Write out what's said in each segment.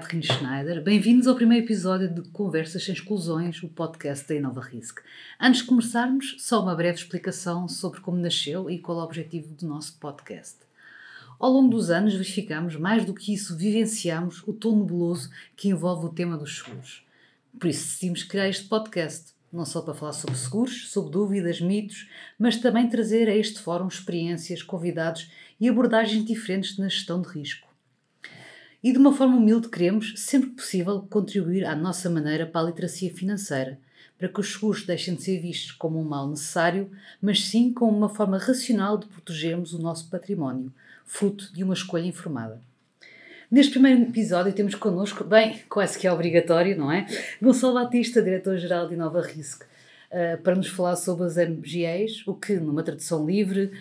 Catherine Schneider. Bem-vindos ao primeiro episódio de Conversas Sem Exclusões, o podcast da InovaRisk. Antes de começarmos, só uma breve explicação sobre como nasceu e qual é o objetivo do nosso podcast. Ao longo dos anos verificamos, mais do que isso, vivenciamos o tom nebuloso que envolve o tema dos seguros. Por isso decidimos criar este podcast, não só para falar sobre seguros, sobre dúvidas, mitos, mas também trazer a este fórum experiências, convidados e abordagens diferentes na gestão de risco. E de uma forma humilde queremos, sempre que possível, contribuir à nossa maneira para a literacia financeira, para que os seguros deixem de ser vistos como um mal necessário, mas sim como uma forma racional de protegermos o nosso património, fruto de uma escolha informada. Neste primeiro episódio temos connosco, quase que é obrigatório, não é? Gonçalo Batista, diretor-geral de InovaRisk, para nos falar sobre as MGAs, o que, numa tradução livre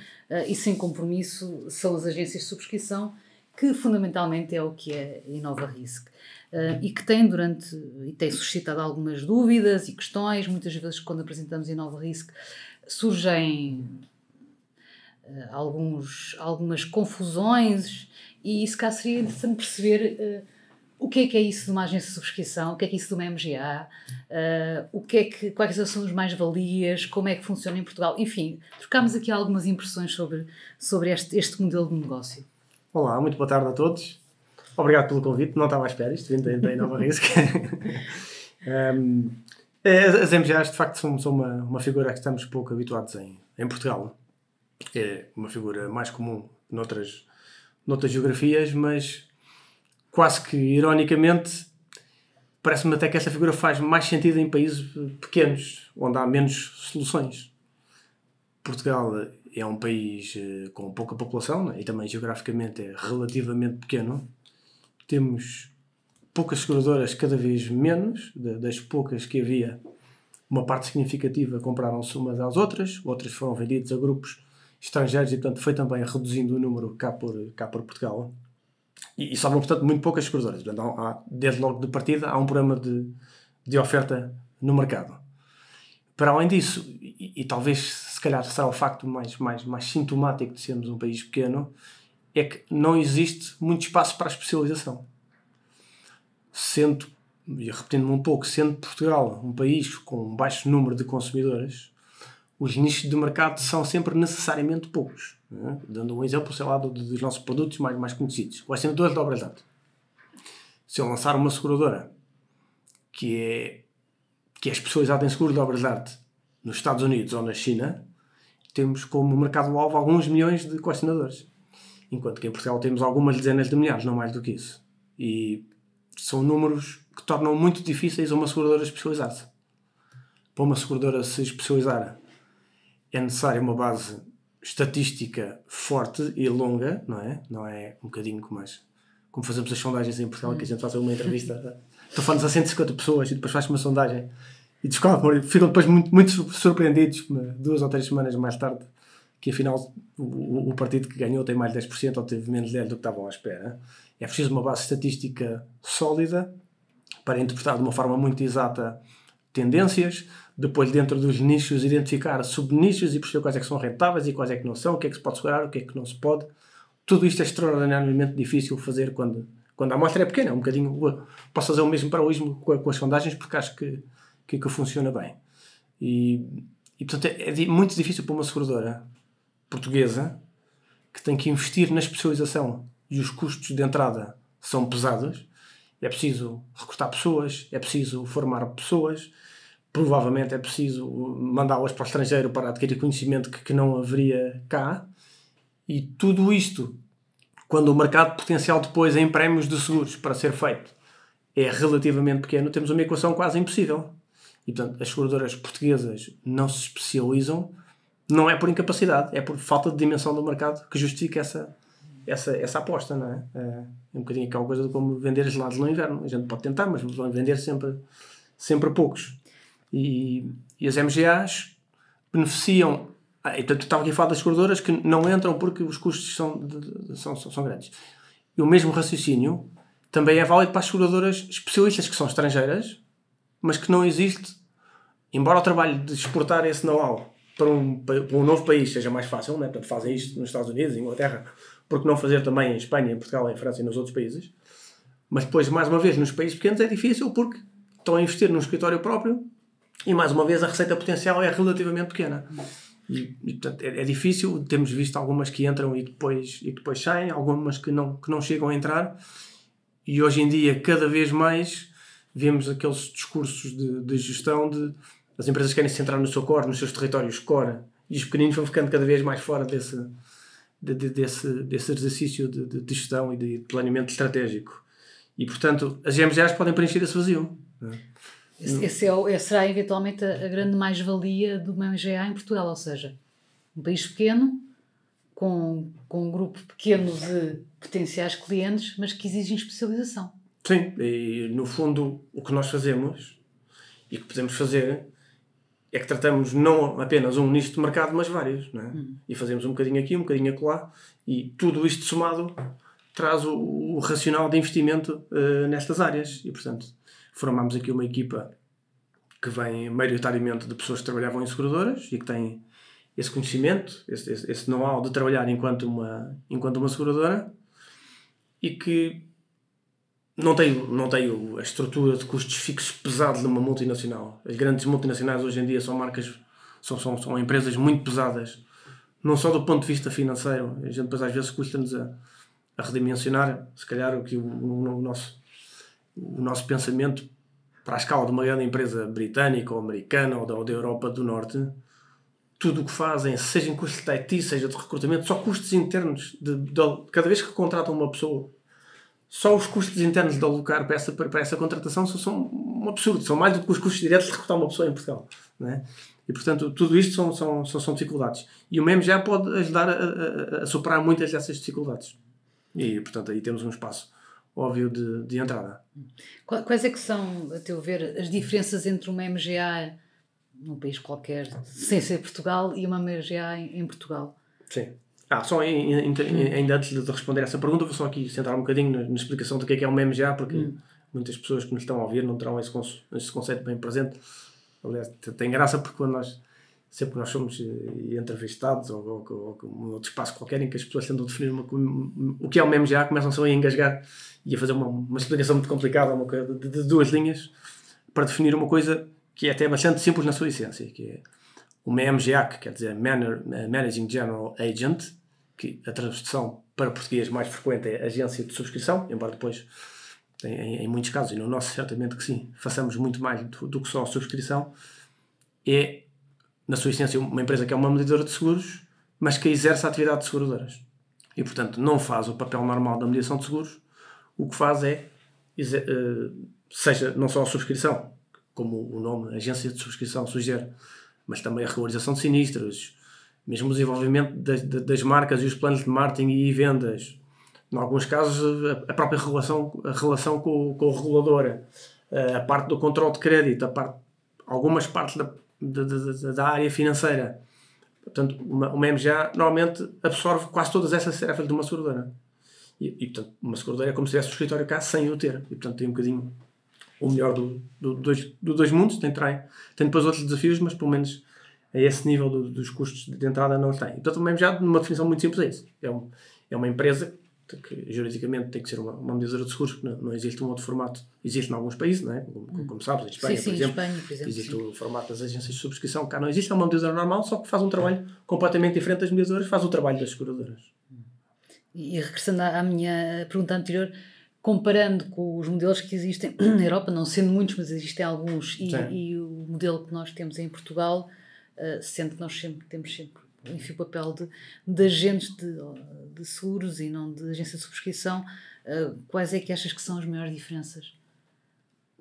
e sem compromisso, são as agências de subscrição, que fundamentalmente é o que é InovaRisk. E que tem suscitado algumas dúvidas e questões. Muitas vezes, quando apresentamos InovaRisk, surgem algumas confusões, e se cá seria interessante perceber o que é isso de uma agência de subscrição, o que é isso de uma MGA, quais são as mais-valias, como é que funciona em Portugal. Enfim, trocámos aqui algumas impressões sobre este modelo de negócio. Olá, muito boa tarde a todos. Obrigado pelo convite, não estava à espera, isto vindo da InovaRisk. As MGAs, de facto, são uma figura que estamos pouco habituados em Portugal. É uma figura mais comum noutras geografias, mas quase que, ironicamente, parece-me até que essa figura faz mais sentido em países pequenos, onde há menos soluções. Portugal é um país com pouca população, né? E também geograficamente é relativamente pequeno. Temos poucas seguradoras, cada vez menos. Das poucas que havia, uma parte significativa compraram-se umas às outras foram vendidas a grupos estrangeiros e, portanto, foi também reduzindo o número cá por Portugal. E sobram, portanto, muito poucas seguradoras. Portanto, desde logo de partida, há um problema de oferta no mercado. Para além disso, e talvez se calhar será o facto mais sintomático de sermos um país pequeno, é que não existe muito espaço para a especialização. Repetindo-me um pouco, sendo Portugal um país com um baixo número de consumidores, os nichos de mercado são sempre necessariamente poucos. Né? Dando um exemplo, sei lá, dos nossos produtos mais conhecidos. O assinador de obras de arte. Se eu lançar uma seguradora que é especializada em seguro de obras de arte nos Estados Unidos ou na China, temos como mercado-alvo alguns milhões de colecionadores. Enquanto que em Portugal temos algumas dezenas de milhares, não mais do que isso. E são números que tornam muito difíceis a uma seguradora especializar-se. Para uma seguradora se especializar, é necessária uma base estatística forte e longa, não é? Não é um bocadinho como fazemos as sondagens em Portugal, que a gente faz uma entrevista, telefones a 150 pessoas e depois faz uma sondagem e ficam depois muito surpreendidos 2 ou 3 semanas mais tarde que afinal o partido que ganhou tem mais de 10% ou teve menos de 10% do que estavam à espera. É preciso uma base estatística sólida para interpretar de uma forma muito exata tendências, depois dentro dos nichos identificar subnichos e perceber quais é que são rentáveis e quais é que não são, o que é que se pode segurar, o que é que não se pode. Tudo isto é extraordinariamente difícil fazer quando a amostra é pequena. Posso fazer o mesmo paralelismo com as sondagens porque acho que funciona bem. E portanto é muito difícil para uma seguradora portuguesa que tem que investir na especialização e os custos de entrada são pesados. É preciso recrutar pessoas, é preciso formar pessoas, provavelmente é preciso mandá-las para o estrangeiro para adquirir conhecimento que não haveria cá. E tudo isto, quando o mercado potencial depois em prémios de seguros para ser feito é relativamente pequeno, temos uma equação quase impossível. E, portanto, as seguradoras portuguesas não se especializam, não é por incapacidade, é por falta de dimensão do mercado que justifica essa aposta, não é? É um bocadinho aquela coisa de como vender gelados no inverno. A gente pode tentar, mas vão vender sempre poucos. E as MGAs beneficiam. Portanto, estava aqui a falar das seguradoras que não entram porque os custos são grandes. E o mesmo raciocínio também é válido para as seguradoras especialistas que são estrangeiras, mas que não existe, embora o trabalho de exportar esse know-how para um novo país seja mais fácil, né? Portanto, fazem isto nos Estados Unidos, em Inglaterra, porque não fazer também em Espanha, em Portugal, em França e nos outros países, Mas depois, mais uma vez, nos países pequenos é difícil porque estão a investir num escritório próprio e, mais uma vez, a receita potencial é relativamente pequena. E portanto, é difícil. Temos visto algumas que entram e depois saem, algumas que não chegam a entrar. E hoje em dia, cada vez mais, vemos aqueles discursos de gestão de as empresas querem se centrar no seu core, nos seus territórios core, e os pequeninos vão ficando cada vez mais fora desse exercício de gestão e de planeamento estratégico. E, portanto, as MGAs podem preencher esse vazio. Será eventualmente a grande mais-valia de uma MGA em Portugal, ou seja, um país pequeno, com um grupo pequeno de potenciais clientes, mas que exigem especialização. Sim, e no fundo o que nós fazemos e que podemos fazer é que tratamos não apenas um nicho de mercado, mas vários, não é? E fazemos um bocadinho aqui, um bocadinho acolá, e tudo isto somado traz o racional de investimento nestas áreas. E, portanto, formamos aqui uma equipa que vem maioritariamente de pessoas que trabalhavam em seguradoras e que têm esse conhecimento, esse know-how de trabalhar enquanto uma seguradora, e que não tem a estrutura de custos fixos pesados de uma multinacional. As grandes multinacionais hoje em dia são marcas, são empresas muito pesadas, não só do ponto de vista financeiro. A gente depois às vezes custa-nos a redimensionar, se calhar, o nosso pensamento para a escala de uma grande empresa britânica ou americana ou da Europa do Norte. Tudo o que fazem, seja em custos de IT, seja de recrutamento, só custos internos, cada vez que contratam uma pessoa, só os custos internos de alocar para essa contratação são um absurdo, são mais do que os custos diretos de recrutar uma pessoa em Portugal, não é? E, portanto, tudo isto são dificuldades. E o MEM já pode ajudar a superar muitas dessas dificuldades. E, portanto, aí temos um espaço óbvio de entrada. Quais é que são, a teu ver, as diferenças entre uma MGA num país qualquer, sem ser Portugal, e uma MGA em Portugal? Sim. Só ainda antes de responder essa pergunta, vou só aqui centrar um bocadinho na explicação do que é uma MGA, porque muitas pessoas que nos estão a ouvir não terão esse conceito bem presente. Aliás, tem graça porque sempre que nós somos entrevistados ou outro espaço qualquer em que as pessoas tentam definir o que é uma MGA, começam-se a engasgar e a fazer uma explicação muito complicada, de 2 linhas, para definir uma coisa que é até bastante simples na sua essência, que é uma MGA, que quer dizer Managing General Agent, que a tradução para português mais frequente é agência de subscrição, embora depois, em muitos casos, e no nosso certamente que sim, façamos muito mais do que só a subscrição. É, na sua essência, uma empresa que é uma medidora de seguros, mas que exerce a atividade de seguradoras. E, portanto, não faz o papel normal da mediação de seguros. O que faz é, seja não só a subscrição, como o nome agência de subscrição sugere, mas também a regularização de sinistros, mesmo o desenvolvimento das marcas e os planos de marketing e vendas, em alguns casos a própria relação com o regulador, a parte do controle de crédito, algumas partes da área financeira. Portanto, uma MGA normalmente absorve quase todas essas tarefas de uma seguradora. E portanto, uma seguradora é como se tivesse o escritório cá sem o ter. E, portanto, tem um bocadinho o melhor dos dois mundos. Tem depois outros desafios, mas pelo menos a esse nível dos custos de entrada não os tem. Portanto, uma MGA, numa definição muito simples, é isso. É uma empresa que juridicamente tem que ser uma mediadora de seguros, porque não existe um outro formato. Existe em alguns países, não é? Como sabes, em Espanha, por exemplo, existe o formato das agências de subscrição. Cá não existe, é uma mediadora normal, só que faz um trabalho completamente diferente das mediadoras, faz o trabalho das seguradoras. E regressando à minha pergunta anterior, comparando com os modelos que existem na Europa, não sendo muitos, mas existem alguns, e o modelo que nós temos em Portugal, sendo que nós temos sempre enfim, o papel de agentes de seguros e não de agência de subscrição, quais é que achas que são as maiores diferenças?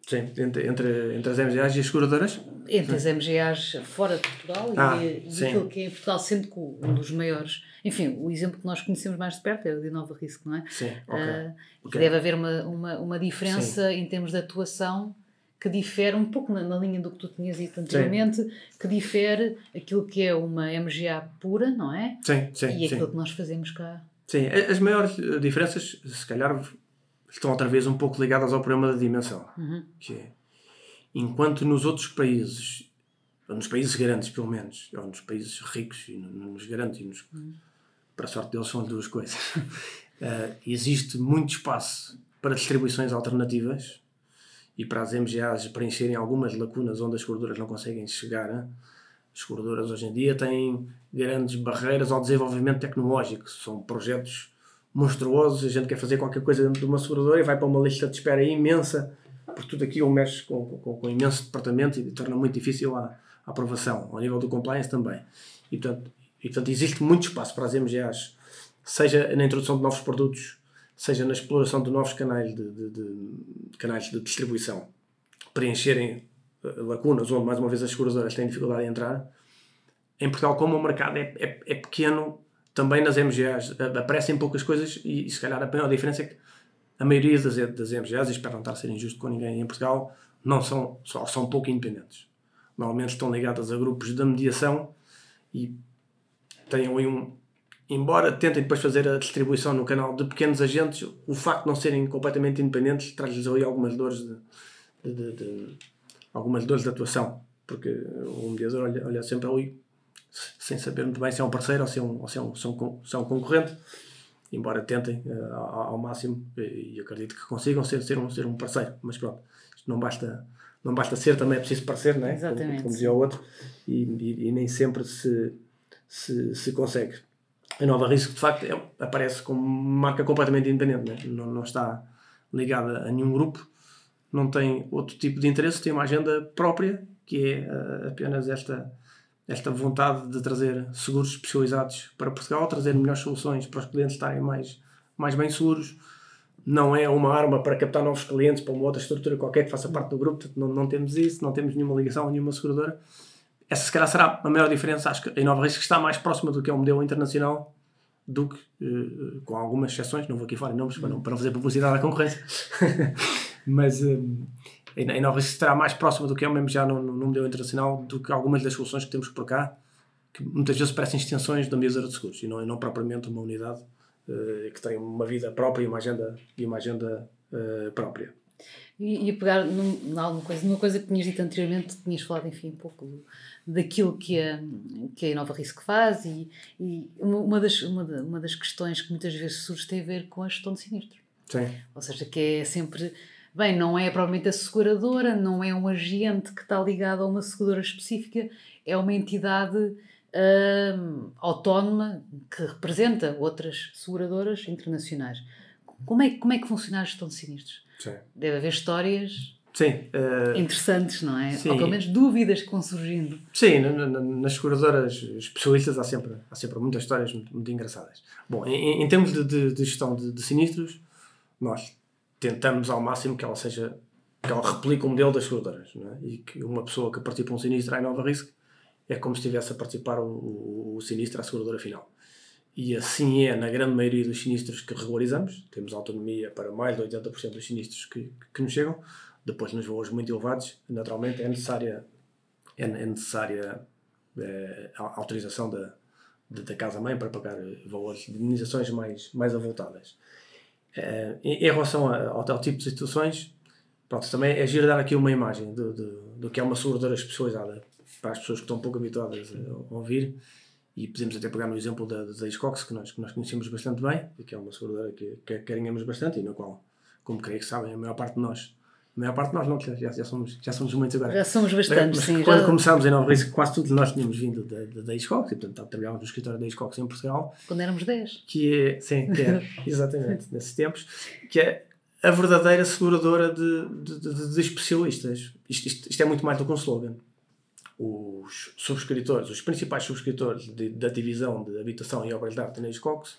Sim, entre as MGAs e as seguradoras? Entre as MGAs fora de Portugal e aquilo que é em Portugal, sendo que um dos maiores... Enfim, o exemplo que nós conhecemos mais de perto é o de Nova Risco, não é? Sim, ok. Deve haver uma diferença em termos de atuação que difere um pouco na linha do que tu tinhas dito anteriormente, que difere aquilo que é uma MGA pura, não é? Sim. E aquilo que nós fazemos cá. Sim, as maiores diferenças, se calhar, estão outra vez um pouco ligadas ao problema da dimensão. Que é, enquanto nos outros países, ou nos países grandes pelo menos, ou nos países ricos e nos grandes, para a sorte deles são as duas coisas, existe muito espaço para distribuições alternativas e para as MGAs preencherem algumas lacunas onde as seguradoras não conseguem chegar. As seguradoras hoje em dia têm grandes barreiras ao desenvolvimento tecnológico. São projetos monstruosos. A gente quer fazer qualquer coisa dentro de uma seguradora e vai para uma lista de espera imensa, porque tudo aquilo mexe com um imenso departamento e torna muito difícil a aprovação. Ao nível do compliance também. E portanto existe muito espaço para as MGAs, seja na introdução de novos produtos, seja na exploração de novos canais de distribuição, preencherem lacunas onde, mais uma vez, as seguradoras têm dificuldade em entrar. Em Portugal, como o mercado é pequeno, também nas MGAs aparecem poucas coisas e se calhar a maior diferença é que a maioria das MGAs, e espero não estar a ser injusto com ninguém em Portugal, são pouco independentes. Normalmente estão ligadas a grupos de mediação e têm ali embora tentem depois fazer a distribuição no canal de pequenos agentes, o facto de não serem completamente independentes traz-lhes ali algumas dores de atuação, porque o mediador olha sempre ali sem saber muito bem se é um parceiro ou se é um concorrente, embora tentem ao máximo, e acredito que consigam ser um parceiro, mas pronto, isto não basta ser, também é preciso parecer, não é? Como dizia o outro, e nem sempre se consegue. A Nova Risco, de facto, aparece como marca completamente independente, não está ligada a nenhum grupo, não tem outro tipo de interesse, tem uma agenda própria, que é apenas esta vontade de trazer seguros especializados para Portugal, trazer melhores soluções para os clientes estarem mais bem seguros. Não é uma arma para captar novos clientes para uma outra estrutura qualquer que faça parte do grupo, não temos isso, não temos nenhuma ligação a nenhuma seguradora. Essa se calhar será a maior diferença. Acho que a Nova Risco está mais próxima do que é um modelo internacional do que, com algumas exceções, não vou aqui falar em nomes para não fazer publicidade à concorrência, mas a Nova Risco estará mais próxima do que é mesmo já no modelo internacional do que algumas das soluções que temos por cá, que muitas vezes parecem extensões da mediadora de seguros e não propriamente uma unidade que tem uma vida própria e uma agenda própria. E a pegar numa coisa que tinhas dito anteriormente, tinhas falado, enfim, um pouco daquilo que a Nova Risco faz e uma das questões que muitas vezes surge tem a ver com a gestão de sinistros. Sim. Ou seja, que é sempre... Bem, não é propriamente a seguradora, não é um agente que está ligado a uma seguradora específica, é uma entidade autónoma que representa outras seguradoras internacionais. Como é que funciona a gestão de sinistros? Sim. Deve haver histórias interessantes, não é? Sim. Ou pelo menos dúvidas que vão surgindo. Sim, nas seguradoras especialistas há sempre muitas histórias muito engraçadas. Bom, em termos de gestão de sinistros, nós tentamos ao máximo que ela replique o modelo das seguradoras, não é? E que uma pessoa que participa de um sinistro à Nova Risco é como se estivesse a participar o sinistro à seguradora final. E assim é na grande maioria dos sinistros que regularizamos. Temos autonomia para mais de 80% dos sinistros que nos chegam. Depois, nos valores muito elevados, naturalmente é necessária a autorização da casa-mãe para pagar valores de indenizações mais avultadas. Em relação ao tipo de situações, pronto, também é giro dar aqui uma imagem do que é uma seguradora especializada para as pessoas que estão pouco habituadas a ouvir. E podemos até pegar no exemplo da Hiscox, que nós conhecemos bastante bem, que é uma seguradora que carinhamos bastante e na qual, como creio que sabem, a maior parte de nós não, já somos muitos agora. Já somos bastantes, mas sim. Quando começámos em Nova Risco, quase todos nós tínhamos vindo da Hiscox, e portanto trabalhávamos no escritório da Hiscox em Portugal. Quando éramos 10. Que é exatamente, nesses tempos, que é a verdadeira seguradora de especialistas. Isto é muito mais do que um slogan. Os principais subscritores da divisão de habitação e obras de arte na Hiscox,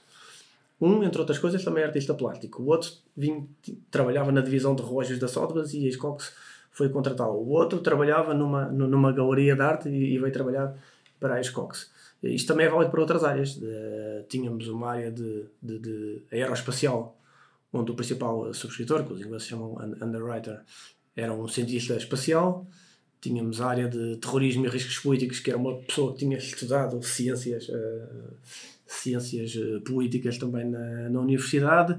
entre outras coisas, também é artista plástico. O outro trabalhava na divisão de relógios da Sotheby's e a Hiscox foi contratá-lo. O outro trabalhava numa galeria de arte e veio trabalhar para a Hiscox. Isto também é válido para outras áreas. Tínhamos uma área de aeroespacial, onde o principal subscritor, que os ingleses chamam underwriter, era um cientista espacial. Tínhamos a área de terrorismo e riscos políticos, que era uma pessoa que tinha estudado ciências políticas também na universidade,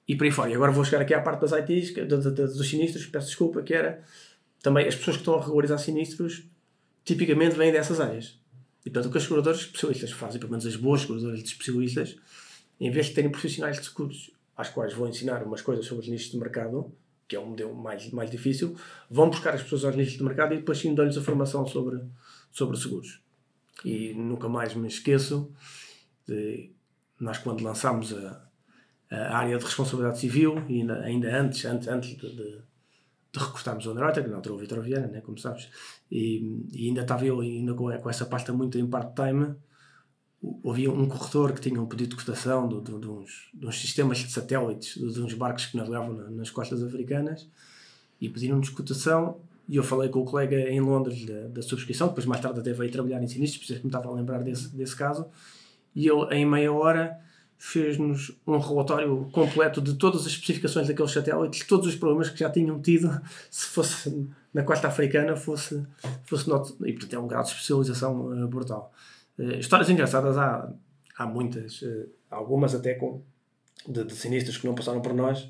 e por aí fora. E agora vou chegar aqui à parte das ITs, dos sinistros, peço desculpa, que era também as pessoas que estão a regularizar sinistros, tipicamente vêm dessas áreas. E portanto o que as seguradoras especialistas fazem, pelo menos as boas seguradoras de especialistas, em vez de terem profissionais de seguros às quais vou ensinar umas coisas sobre os nichos de mercado, que é um modelo mais difícil, vão buscar as pessoas aos nichos de mercado e depois sim dão-lhes a formação sobre seguros. E nunca mais me esqueço de nós, quando lançámos a área de responsabilidade civil, e ainda antes de recrutarmos o underwriter, que na altura o Vitor Vieira, né, como sabes, e ainda estava eu ainda com essa pasta muito em part-time. Havia um corretor que tinha um pedido de cotação de uns sistemas de satélites, de uns barcos que navegavam nas costas africanas, e pediram-nos cotação, e eu falei com o colega em Londres da subscrição, depois mais tarde até veio trabalhar em sinistros, por isso que me estava a lembrar desse caso, e ele em meia hora fez-nos um relatório completo de todas as especificações daqueles satélites, todos os problemas que já tinham tido, se fosse na costa africana, fosse e portanto é um grau de especialização brutal. Histórias engraçadas há muitas, algumas até de sinistros que não passaram por nós.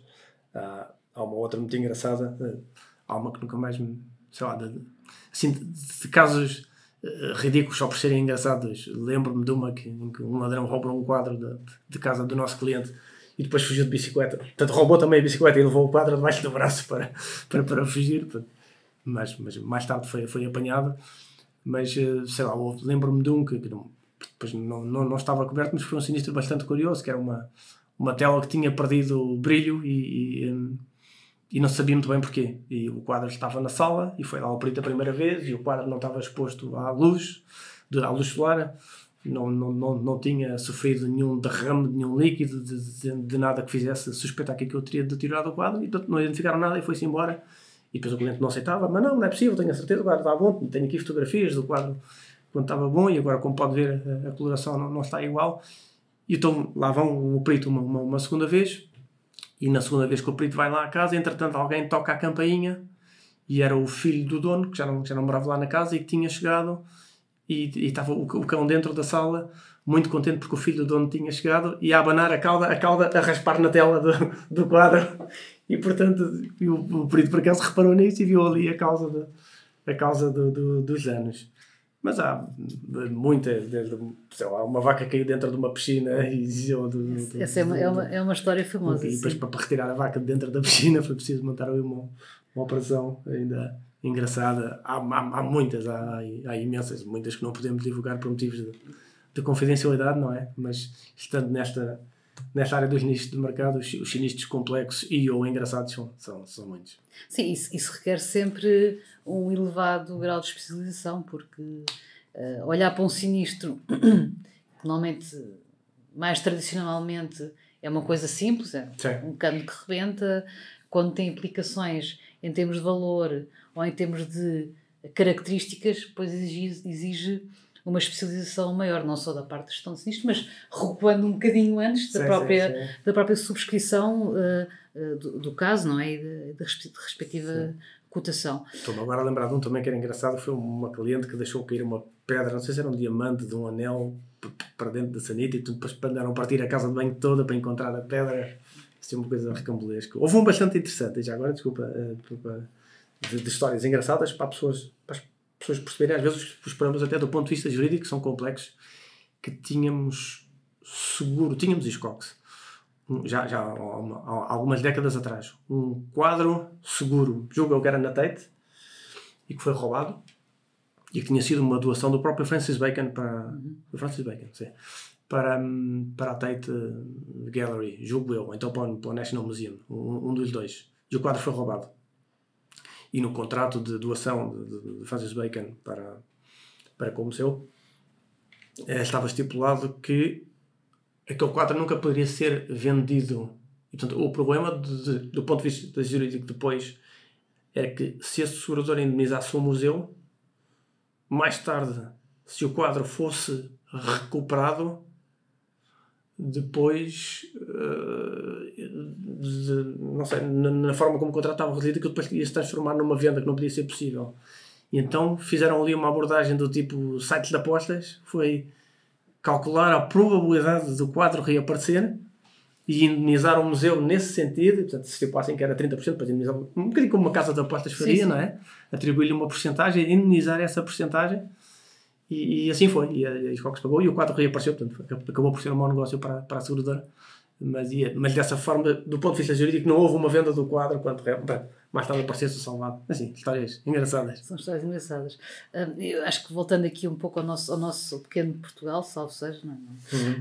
Há uma outra muito engraçada, há uma que nunca mais me, sei lá, assim, de casos ridículos só por serem engraçados. Lembro-me de uma em que um ladrão roubou um quadro de casa do nosso cliente e depois fugiu de bicicleta. Portanto, roubou também a bicicleta e levou o quadro debaixo do braço para fugir. Mas mais tarde foi apanhado. Mas, sei lá, lembro-me de um que depois não estava coberto, mas foi um sinistro bastante curioso, que era uma tela que tinha perdido o brilho e não sabia muito bem porquê. E o quadro estava na sala e foi lá o perito a primeira vez e o quadro não estava exposto à luz solar, não tinha sofrido nenhum derrame de nenhum líquido, de nada que fizesse suspeitar que eu teria deteriorado o quadro, e portanto não identificaram nada e foi-se embora. E depois o cliente não aceitava, mas não é possível, tenho a certeza, o quadro está bom, tenho aqui fotografias do quadro quando estava bom e agora, como pode ver, a coloração não está igual. E então lá vão o perito uma segunda vez, e na segunda vez que o perito vai lá à casa, entretanto alguém toca a campainha e era o filho do dono, que já não morava lá na casa e que tinha chegado, e estava o cão dentro da sala, muito contente porque o filho do dono tinha chegado e a abanar a cauda a raspar na tela do quadro. E portanto o perito por acaso reparou nisso e viu ali a causa dos danos. Mas há muitas, desde, sei lá, uma vaca caiu dentro de uma piscina e essa é uma história famosa. E depois para retirar a vaca de dentro da piscina foi preciso montar ali uma operação ainda engraçada. Há muitas, há imensas, muitas que não podemos divulgar por motivos de confidencialidade, não é? Mas estando nesta área dos nichos de mercado, os sinistros complexos ou engraçados são muitos. Sim, isso requer sempre um elevado grau de especialização, porque olhar para um sinistro que normalmente, mais tradicionalmente, é uma coisa simples, é um cano que rebenta, quando tem implicações em termos de valor ou em termos de características, depois exige uma especialização maior, não só da parte de gestão de sinistros, mas recuando um bocadinho antes da própria subscrição do caso, não é? E da respectiva cotação. Estou-me agora a lembrar de um também que era engraçado, foi uma cliente que deixou cair uma pedra, não sei se era um diamante de um anel para dentro da sanita e depois andaram a partir a casa de banho toda para encontrar a pedra. Isso é uma coisa recambulesca. Houve um bastante interessante, já agora, desculpa, de histórias engraçadas para as pessoas perceberem, às vezes os problemas até do ponto de vista jurídico são complexos, que tínhamos Hiscox, já há algumas décadas atrás, um quadro seguro, julgo eu que era na Tate, e que foi roubado, e que tinha sido uma doação do próprio Francis Bacon para a Tate Gallery, julgo eu, então para o National Museum, um dos dois, e o quadro foi roubado. E no contrato de doação de Francis Bacon para o museu estava estipulado que aquele quadro nunca poderia ser vendido. E, portanto, o problema do ponto de vista jurídico depois era que se esse segurador indemnizasse o museu, mais tarde, se o quadro fosse recuperado, depois, não sei, na forma como o contrato estava resolvido, que depois ia se transformar numa venda que não podia ser possível. E então fizeram ali uma abordagem do tipo sites de apostas, foi calcular a probabilidade do quadro reaparecer e indemnizar o museu nesse sentido, e, portanto, se estipulassem que era 30%, para indemnizar, um bocadinho como uma casa de apostas faria, sim. Não é? Atribuir-lhe uma porcentagem, indemnizar essa porcentagem. E assim foi, e a Hiscox pagou e o quadro reapareceu, portanto acabou por ser um mau negócio para a seguradora, mas dessa forma, do ponto de vista jurídico, não houve uma venda do quadro quando mais tarde aparecesse o Salvado. Assim, histórias engraçadas. São histórias engraçadas. Eu acho que voltando aqui um pouco ao nosso pequeno Portugal, salvo seja, não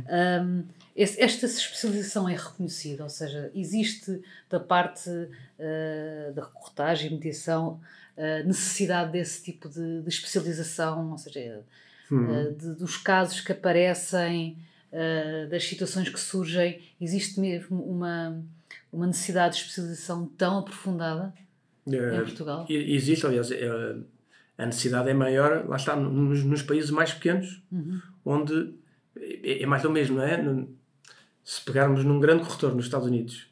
é? Esta especialização é reconhecida, ou seja, existe da parte da recortagem e mediação necessidade desse tipo de especialização, ou seja, dos casos que aparecem, das situações que surgem, existe mesmo uma necessidade de especialização tão aprofundada em Portugal? Existe, aliás, a necessidade é maior, lá está, nos países mais pequenos, onde é mais do mesmo, não é? Se pegarmos num grande corretor nos Estados Unidos,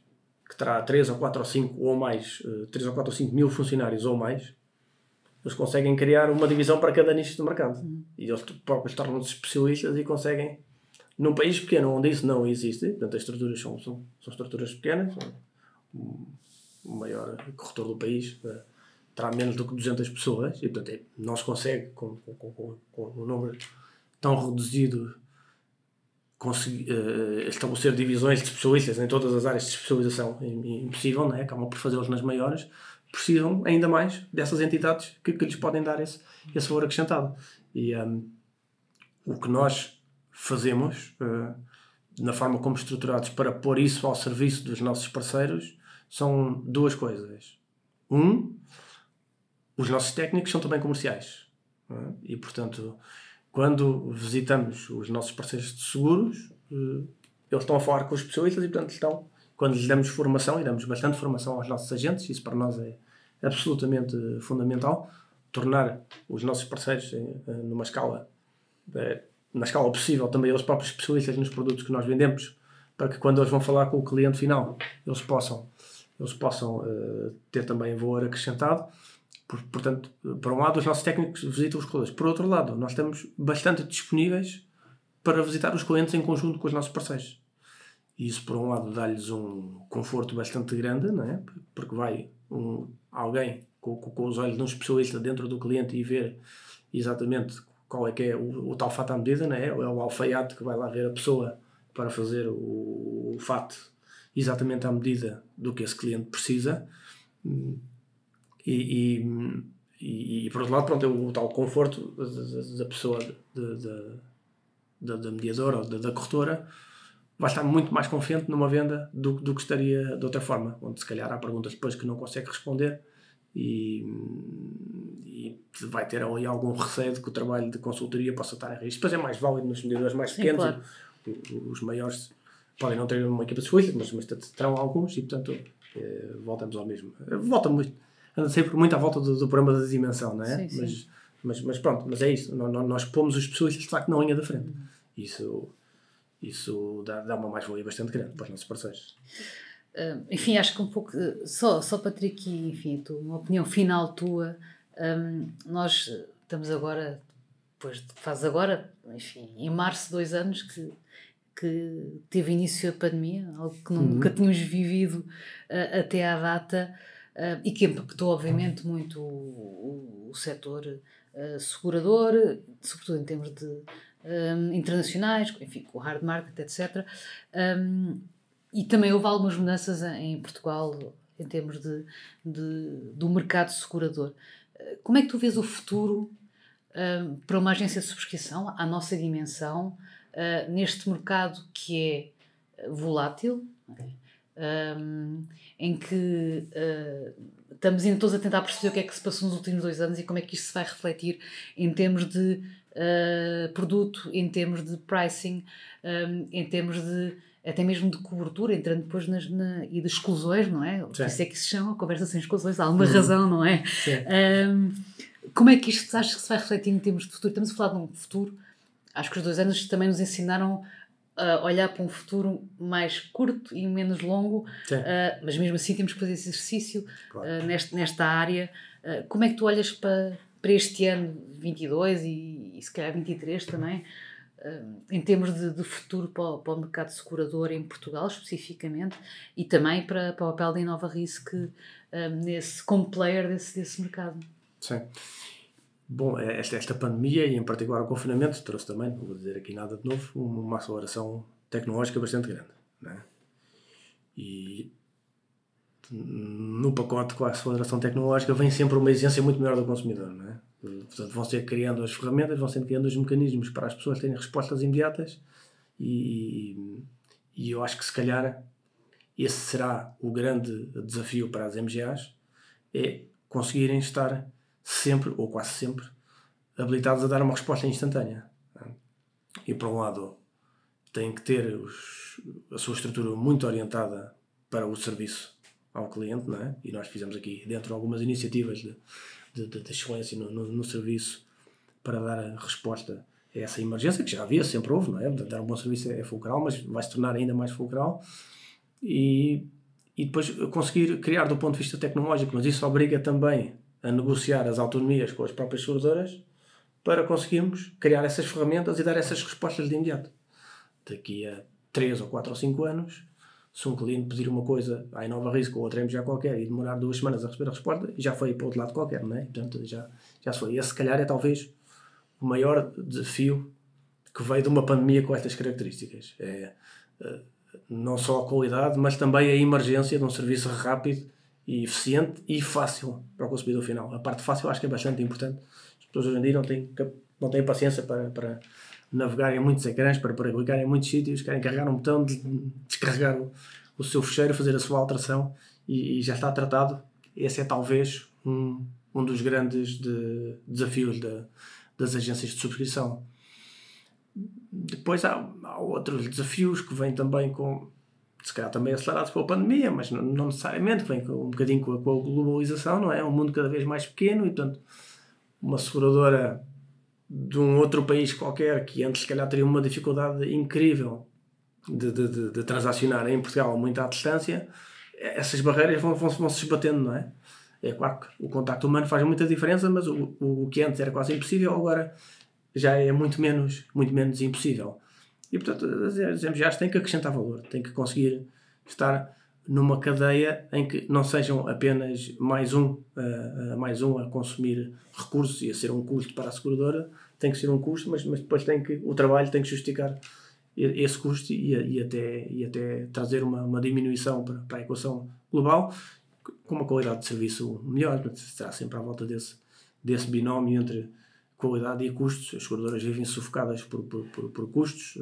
que terá 3 ou 4 ou 5 ou mais, 3 ou 4 ou 5 mil funcionários ou mais, eles conseguem criar uma divisão para cada nicho do mercado. E eles próprios tornam-se especialistas e conseguem, num país pequeno onde isso não existe, portanto as estruturas são estruturas pequenas, o maior corretor do país terá menos do que 200 pessoas e portanto não se consegue com um número tão reduzido estabelecer divisões de especialistas em todas as áreas de especialização. É impossível, não é? Acabam por fazê-los nas maiores. Precisam ainda mais dessas entidades que lhes podem dar esse valor acrescentado. E o que nós fazemos, na forma como estruturados para pôr isso ao serviço dos nossos parceiros, são duas coisas. Os nossos técnicos são também comerciais. E, portanto, quando visitamos os nossos parceiros de seguros, eles estão a falar com os especialistas e, portanto, quando lhes damos formação, e damos bastante formação aos nossos agentes, isso para nós é absolutamente fundamental, tornar os nossos parceiros numa escala, na escala possível, também eles próprios especialistas nos produtos que nós vendemos, para que quando eles vão falar com o cliente final, eles possam ter também valor acrescentado. Portanto, por um lado, os nossos técnicos visitam os clientes. Por outro lado, nós estamos bastante disponíveis para visitar os clientes em conjunto com os nossos parceiros. E isso, por um lado, dá-lhes um conforto bastante grande, não é? Porque vai alguém com os olhos de um especialista dentro do cliente e ver exatamente qual é que é o tal fato à medida, não é? É o alfaiate que vai lá ver a pessoa para fazer o fato exatamente à medida do que esse cliente precisa. E por outro lado, pronto, é o tal conforto da pessoa, da mediadora ou da corretora, vai estar muito mais confiante numa venda do que estaria de outra forma, onde se calhar há perguntas depois que não consegue responder e vai ter ali algum receio de que o trabalho de consultoria possa estar em risco. Depois é mais válido nos mediadores mais pequenos. Sim, claro. Os maiores podem não ter uma equipa de especialistas, mas terão alguns e, portanto, voltamos ao mesmo. Volta muito. Anda sempre muito à volta do problema da dimensão, não é? Sim. Mas pronto, mas é isso. Nós pomos os especialistas de facto na linha da frente. Isso dá uma mais-valia bastante grande para os nossos parceiros. Enfim, acho que um pouco, só para ter aqui, enfim, uma opinião final tua, nós estamos agora, enfim, em março de 2 anos que teve início a pandemia, algo que nunca tínhamos vivido até à data, e que impactou obviamente muito o setor segurador, sobretudo em termos de internacionais, enfim, com o hard market, etc. E também houve algumas mudanças em Portugal em termos do mercado segurador. Como é que tu vês o futuro para uma agência de subscrição, à nossa dimensão, neste mercado que é volátil, em que estamos ainda todos a tentar perceber o que é que se passou nos últimos 2 anos e como é que isto se vai refletir em termos de produto, em termos de pricing, em termos de até mesmo de cobertura, entrando depois e de exclusões, não é? Por isso é que se chama conversa sem exclusões, há alguma razão, não é? Como é que isto achas que se vai refletir em termos de futuro? Estamos a falar de um futuro, acho que os 2 anos também nos ensinaram a olhar para um futuro mais curto e menos longo, mas mesmo assim temos que fazer esse exercício, claro. Nesta área. Como é que tu olhas para este ano 22 e se calhar 23 também, em termos de futuro para o mercado segurador em Portugal especificamente, e também para o papel da Innova Risk como player desse mercado? Sim. Bom, esta pandemia e em particular o confinamento trouxe também, não vou dizer aqui nada de novo, uma aceleração tecnológica bastante grande, não é? E no pacote com a aceleração tecnológica vem sempre uma exigência muito maior do consumidor, não é? Portanto, vão ser criando as ferramentas, vão ser criando os mecanismos para as pessoas terem respostas imediatas e eu acho que se calhar esse será o grande desafio para as MGAs, é conseguirem estar sempre, ou quase sempre, habilitados a dar uma resposta instantânea. E por um lado têm que ter a sua estrutura muito orientada para o serviço ao cliente, não é? E nós fizemos aqui dentro algumas iniciativas de excelência no serviço para dar a resposta a essa emergência, que já havia, sempre houve, não é? Dar um bom serviço é fulcral, mas vai se tornar ainda mais fulcral. E depois conseguir criar do ponto de vista tecnológico, mas isso obriga também a negociar as autonomias com as próprias seguradoras para conseguirmos criar essas ferramentas e dar essas respostas de imediato. Daqui a 3 ou 4 ou 5 anos, se um cliente pedir uma coisa à Inova Risco ou outra MGA qualquer e demorar 2 semanas a receber a resposta, já foi para outro lado qualquer, não é? Portanto, já se foi. Esse, se calhar, é talvez o maior desafio que veio de uma pandemia com estas características. Não só a qualidade, mas também a emergência de um serviço rápido e eficiente e fácil para o consumidor final. A parte fácil acho que é bastante importante. As pessoas hoje em dia não têm paciência para navegar em muitos ecrãs, para clicar em muitos sítios, querem carregar um botão, descarregar o seu fecheiro, fazer a sua alteração e já está tratado. Esse é talvez um dos grandes desafios das agências de subscrição. Depois há outros desafios que vêm também se calhar também acelerados pela pandemia, mas não necessariamente, que vêm um bocadinho com a globalização, não é? Um mundo cada vez mais pequeno e, portanto, uma seguradora de um outro país qualquer que antes se calhar teria uma dificuldade incrível de transacionar em Portugal muito à distância, essas barreiras vão se esbatendo, não é? É claro que o contacto humano faz muita diferença, mas o que antes era quase impossível, agora já é muito menos impossível. E, portanto, as MGAs têm que acrescentar valor, têm que conseguir estar numa cadeia em que não sejam apenas mais um a consumir recursos e a ser um custo para a seguradora, tem que ser um custo, mas depois o trabalho tem que justificar esse custo e até trazer uma diminuição para a equação global, com uma qualidade de serviço melhor. Será sempre à volta desse binómio entre qualidade e custos. As seguradoras vivem sufocadas por custos.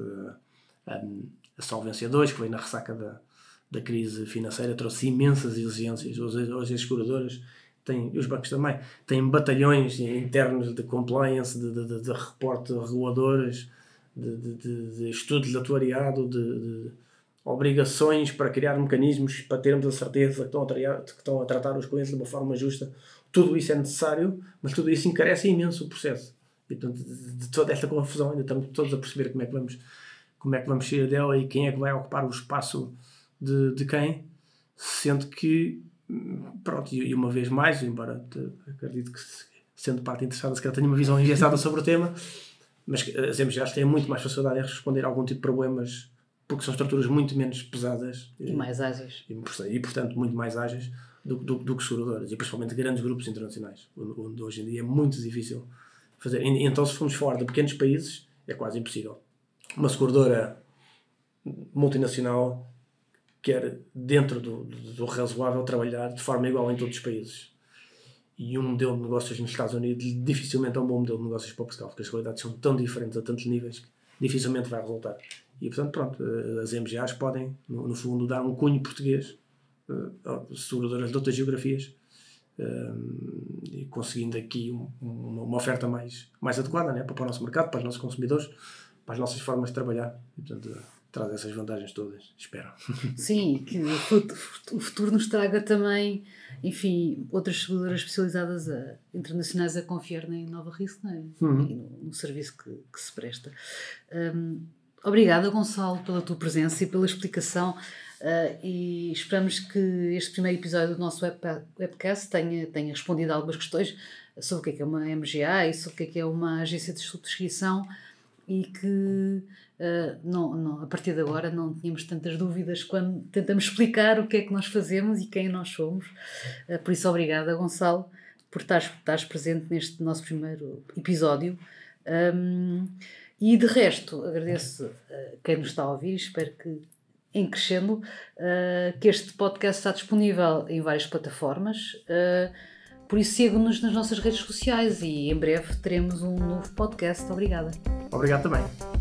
A Solvência 2, que vem na ressaca da crise financeira, trouxe imensas exigências. Hoje as seguradoras e os bancos também têm batalhões internos de compliance, de reporte reguladores, de estudos de atuariado, de obrigações para criar mecanismos para termos a certeza que estão a tratar os clientes de uma forma justa. Tudo isso é necessário, mas tudo isso encarece imenso o processo. E, portanto, de toda esta confusão, ainda estamos todos a perceber como é que vamos sair dela e quem é que vai ocupar o espaço de quem, sendo que, pronto, e uma vez mais, embora acredito que, sendo parte interessada, se calhar tenha uma visão engessada sobre o tema, mas as MGAs têm muito mais facilidade em responder a algum tipo de problemas, porque são estruturas muito menos pesadas e mais ágeis e portanto muito mais ágeis do que seguradoras, e principalmente grandes grupos internacionais, onde hoje em dia é muito difícil fazer. Então, se formos fora de pequenos países, é quase impossível. Uma seguradora multinacional quer, dentro do razoável, trabalhar de forma igual em todos os países. E um modelo de negócios nos Estados Unidos dificilmente é um bom modelo de negócios para Portugal, porque as realidades são tão diferentes a tantos níveis que dificilmente vai resultar. E, portanto, pronto, as MGAs podem, no fundo, dar um cunho português a seguradoras de outras geografias, e conseguindo aqui uma oferta mais adequada, né, para o nosso mercado, para os nossos consumidores, para as nossas formas de trabalhar. E, portanto, traz essas vantagens todas, espero. Sim, que o futuro nos traga também, enfim, outras seguradoras especializadas internacionais a confiar na Inova Risco, né? E no serviço que se presta. Obrigada, Gonçalo, pela tua presença e pela explicação, e esperamos que este primeiro episódio do nosso webcast tenha respondido a algumas questões sobre o que é uma MGA e sobre o que é uma agência de subscrição, e que a partir de agora não tínhamos tantas dúvidas quando tentamos explicar o que é que nós fazemos e quem nós somos. Por isso, obrigada, Gonçalo, por estares presente neste nosso primeiro episódio. E de resto, agradeço a quem nos está a ouvir, espero que em crescendo, que este podcast está disponível em várias plataformas. Por isso, siga-nos nas nossas redes sociais e em breve teremos um novo podcast. Obrigada. Obrigado também.